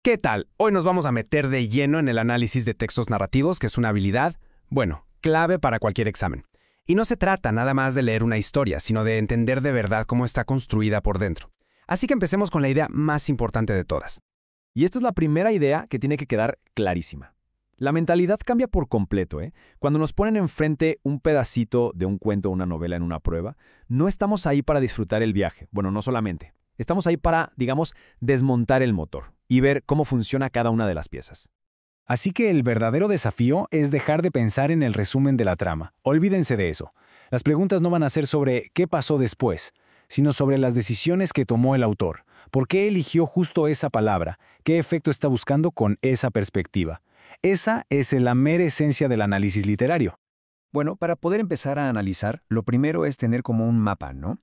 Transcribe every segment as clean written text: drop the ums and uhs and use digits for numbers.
¿Qué tal? Hoy nos vamos a meter de lleno en el análisis de textos narrativos, que es una habilidad, clave para cualquier examen. Y no se trata nada más de leer una historia, sino de entender de verdad cómo está construida por dentro. Así que empecemos con la idea más importante de todas. Y esta es la primera idea que tiene que quedar clarísima. La mentalidad cambia por completo, ¿eh? Cuando nos ponen enfrente un pedacito de un cuento o una novela en una prueba, no estamos ahí para disfrutar el viaje. Bueno, no solamente. Estamos ahí para, desmontar el motor y ver cómo funciona cada una de las piezas. Así que el verdadero desafío es dejar de pensar en el resumen de la trama. Olvídense de eso. Las preguntas no van a ser sobre qué pasó después, sino sobre las decisiones que tomó el autor. ¿Por qué eligió justo esa palabra? ¿Qué efecto está buscando con esa perspectiva? Esa es la mera esencia del análisis literario. Bueno, para poder empezar a analizar, lo primero es tener como un mapa, ¿no?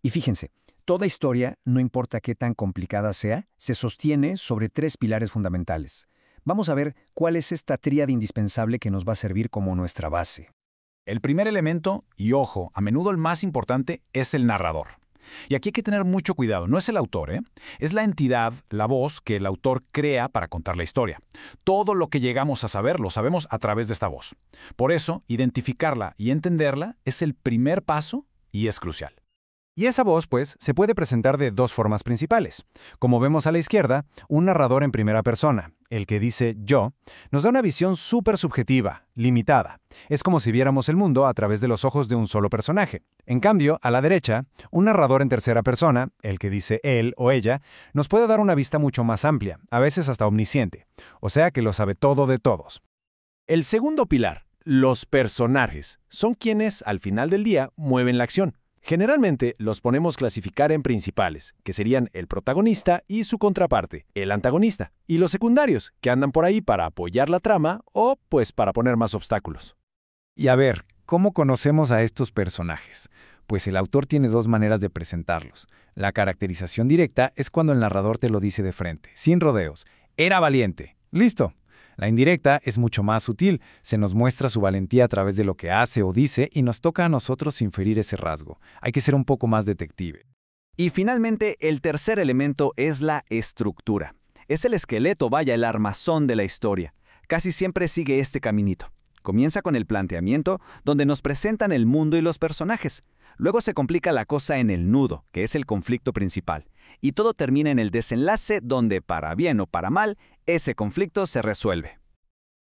Y fíjense, toda historia, no importa qué tan complicada sea, se sostiene sobre 3 pilares fundamentales. Vamos a ver cuál es esta tríada indispensable que nos va a servir como nuestra base. El primer elemento, y ojo, a menudo el más importante, es el narrador. Y aquí hay que tener mucho cuidado, no es el autor, es la entidad, la voz que el autor crea para contar la historia. Todo lo que llegamos a saber lo sabemos a través de esta voz. Por eso, identificarla y entenderla es el primer paso y es crucial. Y esa voz, se puede presentar de 2 formas principales. Como vemos a la izquierda, un narrador en primera persona, el que dice yo, nos da una visión súper subjetiva, limitada. Es como si viéramos el mundo a través de los ojos de un solo personaje. En cambio, a la derecha, un narrador en tercera persona, el que dice él o ella, nos puede dar una vista mucho más amplia, a veces hasta omnisciente. O sea que lo sabe todo de todos. El segundo pilar, los personajes, son quienes, al final del día, mueven la acción. Generalmente los ponemos clasificar en principales, que serían el protagonista y su contraparte, el antagonista, y los secundarios, que andan por ahí para apoyar la trama o, para poner más obstáculos. Y a ver, ¿cómo conocemos a estos personajes? Pues el autor tiene 2 maneras de presentarlos. La caracterización directa es cuando el narrador te lo dice de frente, sin rodeos. Era valiente. ¡Listo! La indirecta es mucho más sutil, se nos muestra su valentía a través de lo que hace o dice y nos toca a nosotros inferir ese rasgo. Hay que ser un poco más detective. Y finalmente, el tercer elemento es la estructura. Es el esqueleto, el armazón de la historia. Casi siempre sigue este caminito. Comienza con el planteamiento, donde nos presentan el mundo y los personajes. Luego se complica la cosa en el nudo, que es el conflicto principal. Y todo termina en el desenlace, donde, para bien o para mal, ese conflicto se resuelve.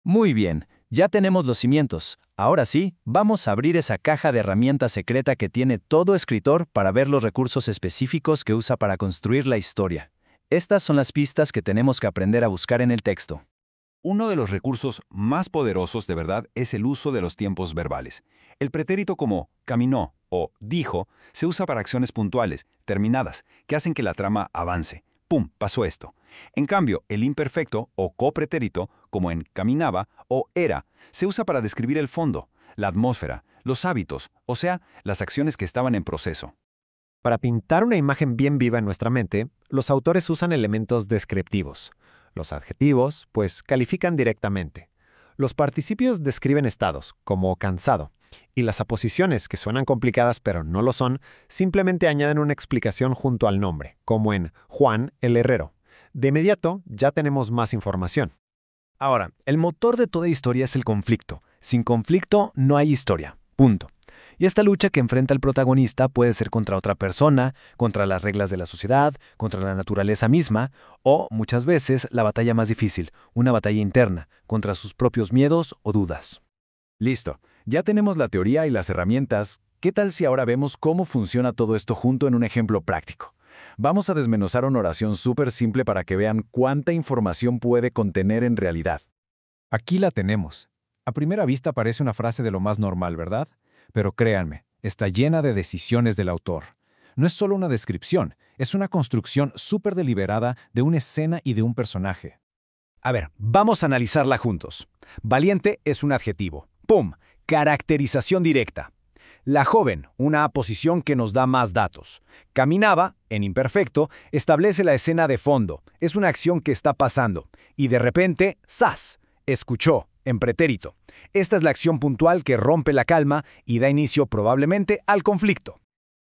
Muy bien, ya tenemos los cimientos. Ahora sí, vamos a abrir esa caja de herramientas secreta que tiene todo escritor para ver los recursos específicos que usa para construir la historia. Estas son las pistas que tenemos que aprender a buscar en el texto. Uno de los recursos más poderosos de verdad es el uso de los tiempos verbales. El pretérito como caminó o dijo se usa para acciones puntuales, terminadas, que hacen que la trama avance. ¡Pum! Pasó esto. En cambio, el imperfecto o copretérito, como en caminaba o era, se usa para describir el fondo, la atmósfera, los hábitos, o sea, las acciones que estaban en proceso. Para pintar una imagen bien viva en nuestra mente, los autores usan elementos descriptivos. Los adjetivos, califican directamente. Los participios describen estados, como cansado. Y las aposiciones, que suenan complicadas pero no lo son, simplemente añaden una explicación junto al nombre, como en Juan el Herrero. De inmediato, ya tenemos más información. Ahora, el motor de toda historia es el conflicto. Sin conflicto no hay historia. Punto. Y esta lucha que enfrenta el protagonista puede ser contra otra persona, contra las reglas de la sociedad, contra la naturaleza misma, o, muchas veces, la batalla más difícil, una batalla interna, contra sus propios miedos o dudas. Listo, ya tenemos la teoría y las herramientas. ¿Qué tal si ahora vemos cómo funciona todo esto junto en un ejemplo práctico? Vamos a desmenuzar una oración súper simple para que vean cuánta información puede contener en realidad. Aquí la tenemos. A primera vista parece una frase de lo más normal, ¿verdad? Pero créanme, está llena de decisiones del autor. No es solo una descripción, es una construcción súper deliberada de una escena y de un personaje. A ver, vamos a analizarla juntos. Valiente es un adjetivo. ¡Pum! Caracterización directa. La joven, una aposición que nos da más datos. Caminaba, en imperfecto, establece la escena de fondo. Es una acción que está pasando. Y de repente, ¡zas! Escuchó, en pretérito. Esta es la acción puntual que rompe la calma y da inicio probablemente al conflicto.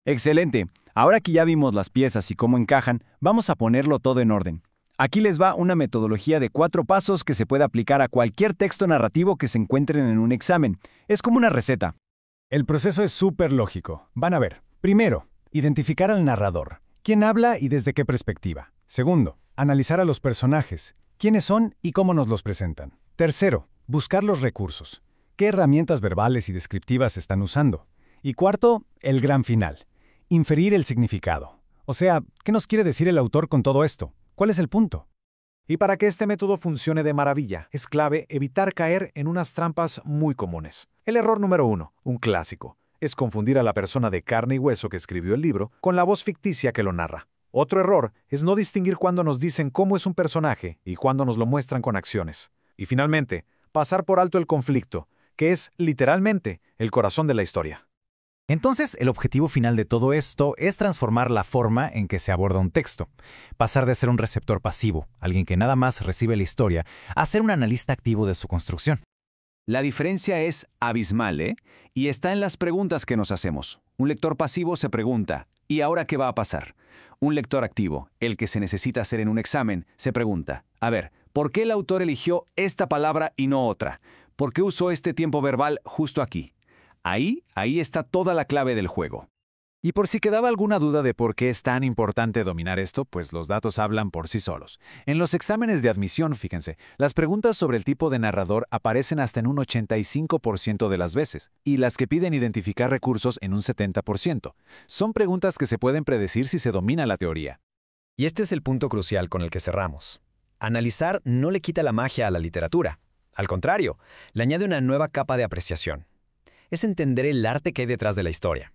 Excelente. Ahora que ya vimos las piezas y cómo encajan, vamos a ponerlo todo en orden. Aquí les va una metodología de 4 pasos que se puede aplicar a cualquier texto narrativo que se encuentren en un examen. Es como una receta. El proceso es súper lógico. Van a ver. Primero, identificar al narrador. ¿Quién habla y desde qué perspectiva? Segundo, analizar a los personajes. ¿Quiénes son y cómo nos los presentan? Tercero, buscar los recursos. ¿Qué herramientas verbales y descriptivas están usando? Y cuarto, el gran final. Inferir el significado. O sea, ¿qué nos quiere decir el autor con todo esto? ¿Cuál es el punto? Y para que este método funcione de maravilla, es clave evitar caer en unas trampas muy comunes. El error número 1, un clásico, es confundir a la persona de carne y hueso que escribió el libro con la voz ficticia que lo narra. Otro error es no distinguir cuándo nos dicen cómo es un personaje y cuándo nos lo muestran con acciones. Y finalmente, pasar por alto el conflicto, que es, literalmente, el corazón de la historia. Entonces, el objetivo final de todo esto es transformar la forma en que se aborda un texto. Pasar de ser un receptor pasivo, alguien que nada más recibe la historia, a ser un analista activo de su construcción. La diferencia es abismal, ¿eh? Y está en las preguntas que nos hacemos. Un lector pasivo se pregunta, ¿y ahora qué va a pasar? Un lector activo, el que se necesita hacer en un examen, se pregunta, a ver, ¿por qué el autor eligió esta palabra y no otra? ¿Por qué usó este tiempo verbal justo aquí? Ahí está toda la clave del juego. Y por si quedaba alguna duda de por qué es tan importante dominar esto, pues los datos hablan por sí solos. En los exámenes de admisión, fíjense, las preguntas sobre el tipo de narrador aparecen hasta en un 85% de las veces, y las que piden identificar recursos en un 70%. Son preguntas que se pueden predecir si se domina la teoría. Y este es el punto crucial con el que cerramos. Analizar no le quita la magia a la literatura. Al contrario, le añade una nueva capa de apreciación. Es entender el arte que hay detrás de la historia.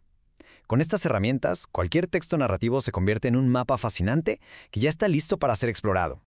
Con estas herramientas, cualquier texto narrativo se convierte en un mapa fascinante que ya está listo para ser explorado.